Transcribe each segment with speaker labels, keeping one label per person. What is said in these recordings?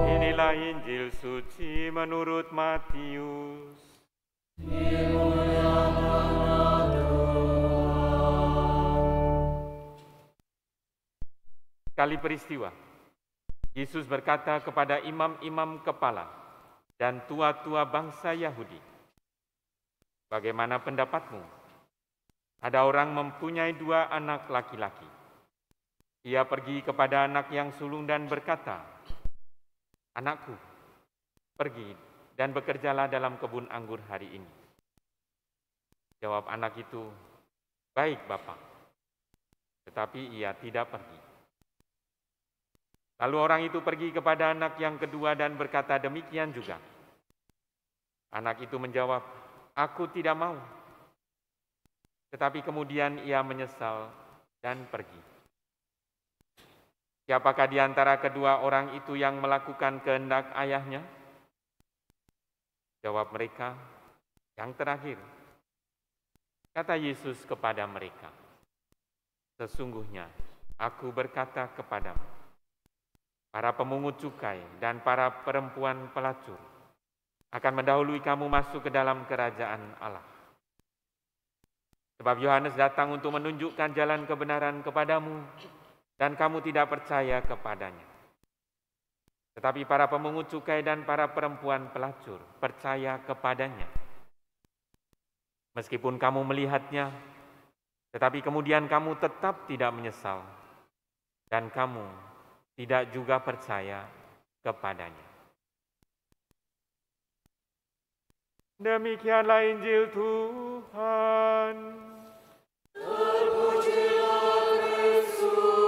Speaker 1: Inilah Injil suci menurut Matius. Kali peristiwa, Yesus berkata kepada imam-imam kepala dan tua-tua bangsa Yahudi, "Bagaimana pendapatmu? Ada orang mempunyai 2 anak laki-laki. Ia pergi kepada anak yang sulung dan berkata, 'Anakku, pergi dan bekerjalah dalam kebun anggur hari ini.' Jawab anak itu, 'Baik, Bapak.' Tetapi ia tidak pergi. Lalu orang itu pergi kepada anak yang kedua dan berkata demikian juga. Anak itu menjawab, 'Aku tidak mau.' Tetapi kemudian ia menyesal dan pergi. Siapakah di antara kedua orang itu yang melakukan kehendak ayahnya?" Jawab mereka, "Yang terakhir." Kata Yesus kepada mereka, "Sesungguhnya aku berkata kepadamu, para pemungut cukai dan para perempuan pelacur akan mendahului kamu masuk ke dalam kerajaan Allah. Sebab Yohanes datang untuk menunjukkan jalan kebenaran kepadamu, dan kamu tidak percaya kepadanya. Tetapi para pemungut cukai dan para perempuan pelacur percaya kepadanya. Meskipun kamu melihatnya, tetapi kemudian kamu tetap tidak menyesal, dan kamu tidak juga percaya kepadanya." Demikianlah Injil Tuhan.
Speaker 2: Terpujilah Kristus.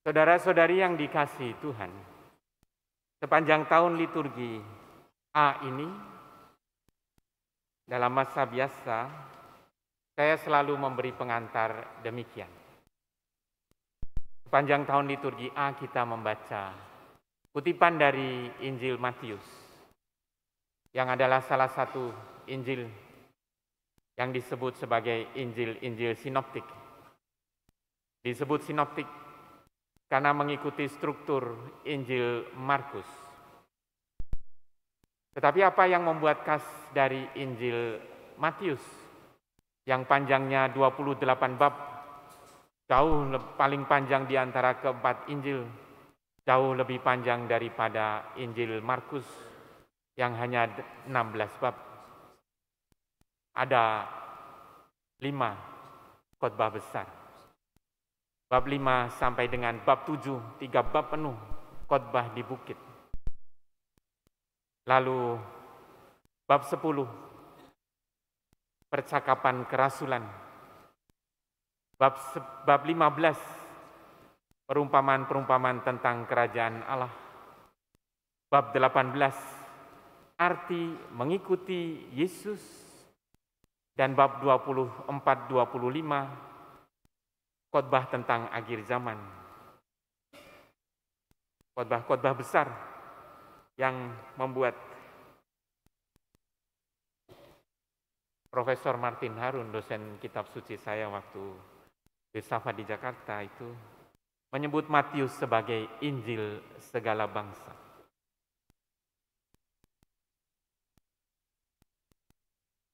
Speaker 1: Saudara-saudari yang dikasihi Tuhan, sepanjang tahun liturgi A ini, dalam masa biasa, saya selalu memberi pengantar demikian. Sepanjang tahun liturgi A kita membaca kutipan dari Injil Matius, yang adalah salah satu Injil yang disebut sebagai Injil sinoptik. Disebut sinoptik karena mengikuti struktur Injil Markus. Tetapi apa yang membuat khas dari Injil Matius yang panjangnya 28 bab, jauh paling panjang di antara keempat Injil, jauh lebih panjang daripada Injil Markus yang hanya 16 bab. Ada 5 khotbah besar. Bab 5 sampai dengan bab 7, 3 bab penuh khotbah di bukit. Lalu bab 10, percakapan kerasulan. Bab 15, perumpamaan-perumpamaan tentang kerajaan Allah. Bab 18, arti mengikuti Yesus. Dan bab 24-25, khotbah tentang akhir zaman. Khotbah-khotbah besar yang membuat Profesor Martin Harun, dosen kitab suci saya waktu filsafat di Jakarta itu, menyebut Matius sebagai Injil segala bangsa.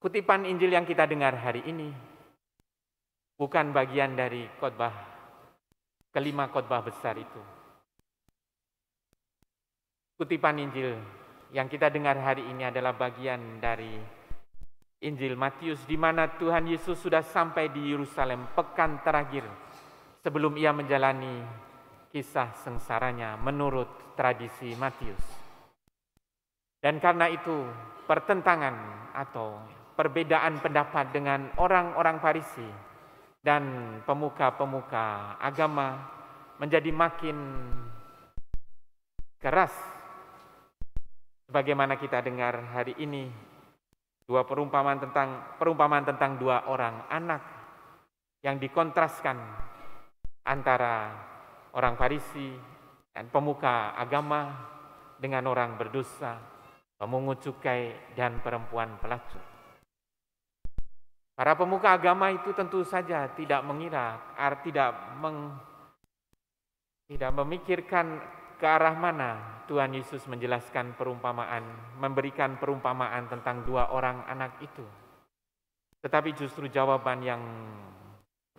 Speaker 1: Kutipan Injil yang kita dengar hari ini bukan bagian dari khotbah kelima khotbah besar itu. Kutipan Injil yang kita dengar hari ini adalah bagian dari Injil Matius, di mana Tuhan Yesus sudah sampai di Yerusalem pekan terakhir sebelum ia menjalani kisah sengsaranya menurut tradisi Matius. Dan karena itu pertentangan atau perbedaan pendapat dengan orang-orang Farisi dan pemuka-pemuka agama menjadi makin keras. Sebagaimana kita dengar hari ini, perumpamaan tentang 2 orang anak yang dikontraskan antara orang Farisi dan pemuka agama dengan orang berdosa, pemungut cukai, dan perempuan pelacur. Para pemuka agama itu tentu saja tidak mengira, tidak memikirkan ke arah mana Tuhan Yesus menjelaskan perumpamaan, memberikan perumpamaan tentang dua orang anak itu. Tetapi justru jawaban yang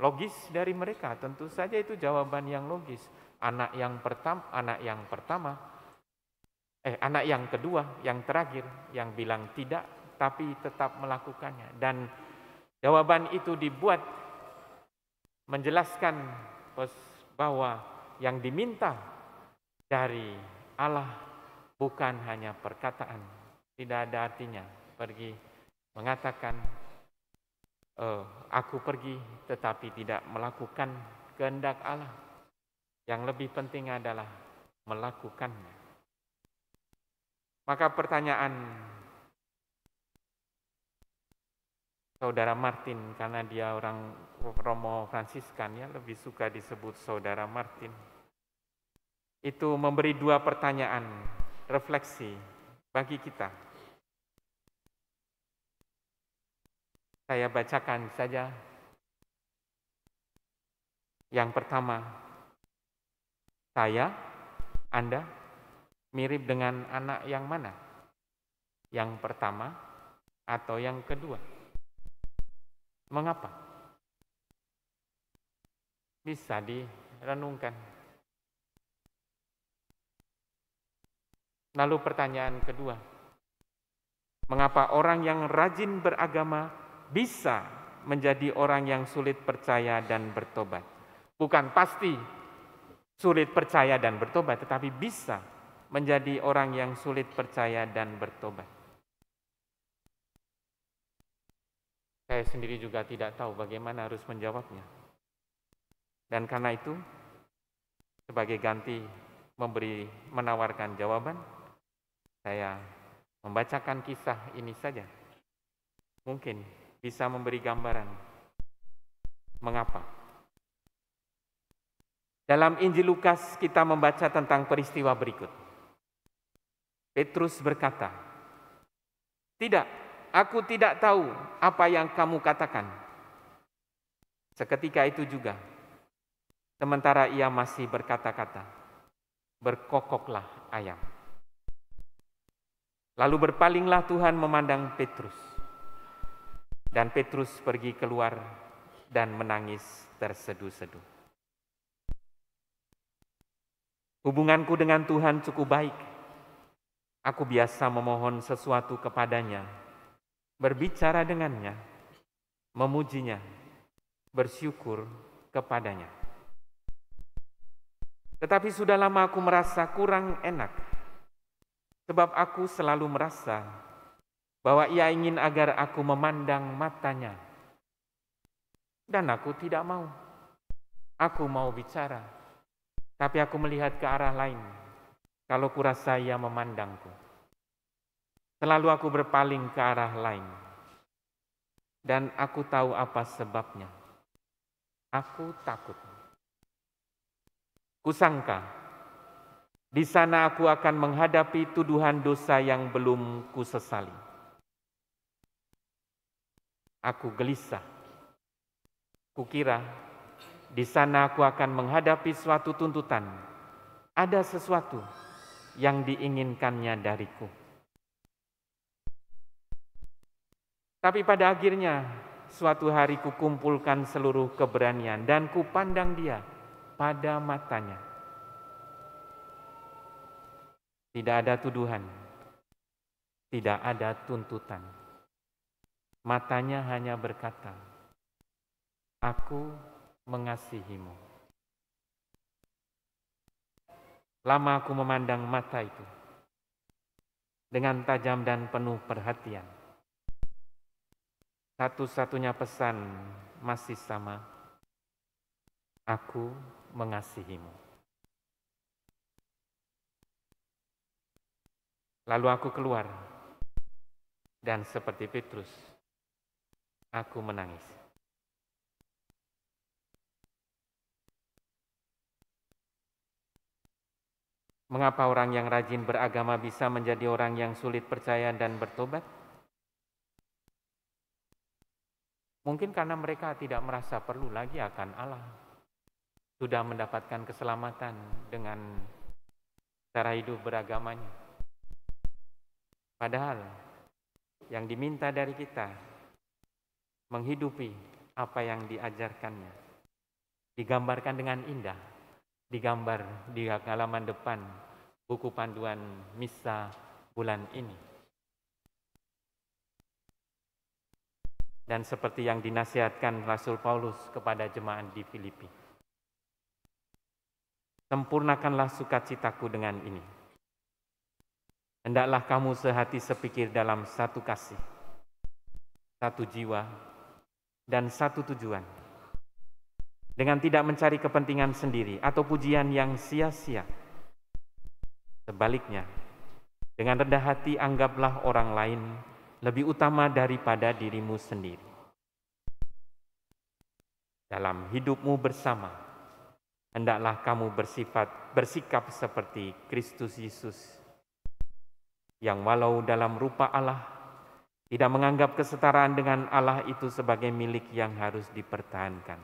Speaker 1: logis dari mereka, tentu saja itu jawaban yang logis. Anak yang kedua, yang terakhir, yang bilang tidak, tapi tetap melakukannya. Dan jawaban itu dibuat menjelaskan bahwa yang diminta dari Allah bukan hanya perkataan. Tidak ada artinya pergi mengatakan, aku pergi, tetapi tidak melakukan kehendak Allah. Yang lebih penting adalah melakukannya. Maka pertanyaan Saudara Martin, karena dia orang Romo Fransiskan, ya lebih suka disebut Saudara Martin, itu memberi dua pertanyaan refleksi bagi kita. Saya bacakan saja. Yang pertama, Anda mirip dengan anak yang mana? Yang pertama atau yang kedua? Mengapa? Bisa direnungkan. Lalu pertanyaan kedua, mengapa orang yang rajin beragama bisa menjadi orang yang sulit percaya dan bertobat? Bukan pasti sulit percaya dan bertobat, tetapi bisa menjadi orang yang sulit percaya dan bertobat. Saya sendiri juga tidak tahu bagaimana harus menjawabnya. Dan karena itu, sebagai ganti menawarkan jawaban, saya membacakan kisah ini saja. Mungkin bisa memberi gambaran mengapa. Dalam Injil Lukas kita membaca tentang peristiwa berikut. Petrus berkata, "Tidak, aku tidak tahu apa yang kamu katakan." Seketika itu juga, sementara ia masih berkata-kata, berkokoklah ayam. Lalu berpalinglah Tuhan memandang Petrus. Dan Petrus pergi keluar dan menangis terseduh-seduh. Hubunganku dengan Tuhan cukup baik. Aku biasa memohon sesuatu kepadanya, berbicara dengannya, memujinya, bersyukur kepadanya. Tetapi sudah lama aku merasa kurang enak, sebab aku selalu merasa bahwa ia ingin agar aku memandang matanya. Dan aku tidak mau. Aku mau bicara, tapi aku melihat ke arah lain kalau kurasa ia memandangku. Selalu aku berpaling ke arah lain. Dan aku tahu apa sebabnya. Aku takut. Kusangka, di sana aku akan menghadapi tuduhan dosa yang belum kusesali. Aku gelisah. Kukira di sana aku akan menghadapi suatu tuntutan. Ada sesuatu yang diinginkannya dariku. Tapi pada akhirnya suatu hari kukumpulkan seluruh keberanian dan kupandang dia pada matanya. Tidak ada tuduhan, tidak ada tuntutan. Matanya hanya berkata, "Aku mengasihimu." Lama aku memandang mata itu dengan tajam dan penuh perhatian. Satu-satunya pesan masih sama, "Aku mengasihimu." Lalu aku keluar, dan seperti Petrus, aku menangis. Mengapa orang yang rajin beragama bisa menjadi orang yang sulit percaya dan bertobat? Mungkin karena mereka tidak merasa perlu lagi akan Allah. Sudah mendapatkan keselamatan dengan cara hidup beragamanya. Padahal yang diminta dari kita menghidupi apa yang diajarkannya. Digambarkan dengan indah, digambar di halaman depan buku panduan misa bulan ini. Dan seperti yang dinasihatkan Rasul Paulus kepada jemaat di Filipi. Sempurnakanlah sukacitaku dengan ini. Hendaklah kamu sehati sepikir dalam satu kasih, satu jiwa, dan satu tujuan. Dengan tidak mencari kepentingan sendiri atau pujian yang sia-sia. Sebaliknya, dengan rendah hati anggaplah orang lain lebih utama daripada dirimu sendiri. Dalam hidupmu bersama, hendaklah kamu bersikap seperti Kristus Yesus, yang walau dalam rupa Allah, tidak menganggap kesetaraan dengan Allah itu sebagai milik yang harus dipertahankan.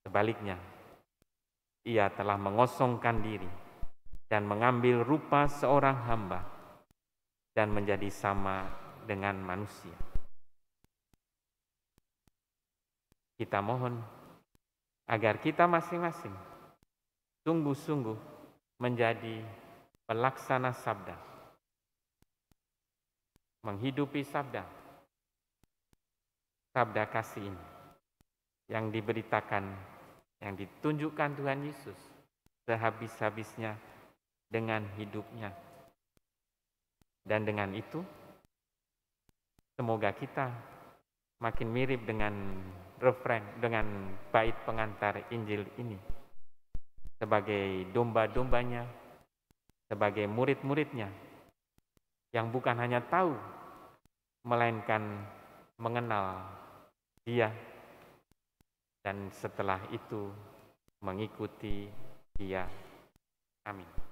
Speaker 1: Sebaliknya, ia telah mengosongkan diri dan mengambil rupa seorang hamba dan menjadi sama dengan manusia. Kita mohon agar kita masing-masing sungguh-sungguh menjadi pelaksana sabda, menghidupi sabda kasih ini yang diberitakan, yang ditunjukkan Tuhan Yesus sehabis-habisnya dengan hidupnya. Dan dengan itu, semoga kita makin mirip dengan dengan bait pengantar Injil ini. Sebagai domba-dombanya, sebagai murid-muridnya, yang bukan hanya tahu, melainkan mengenal Dia, dan setelah itu mengikuti Dia. Amin.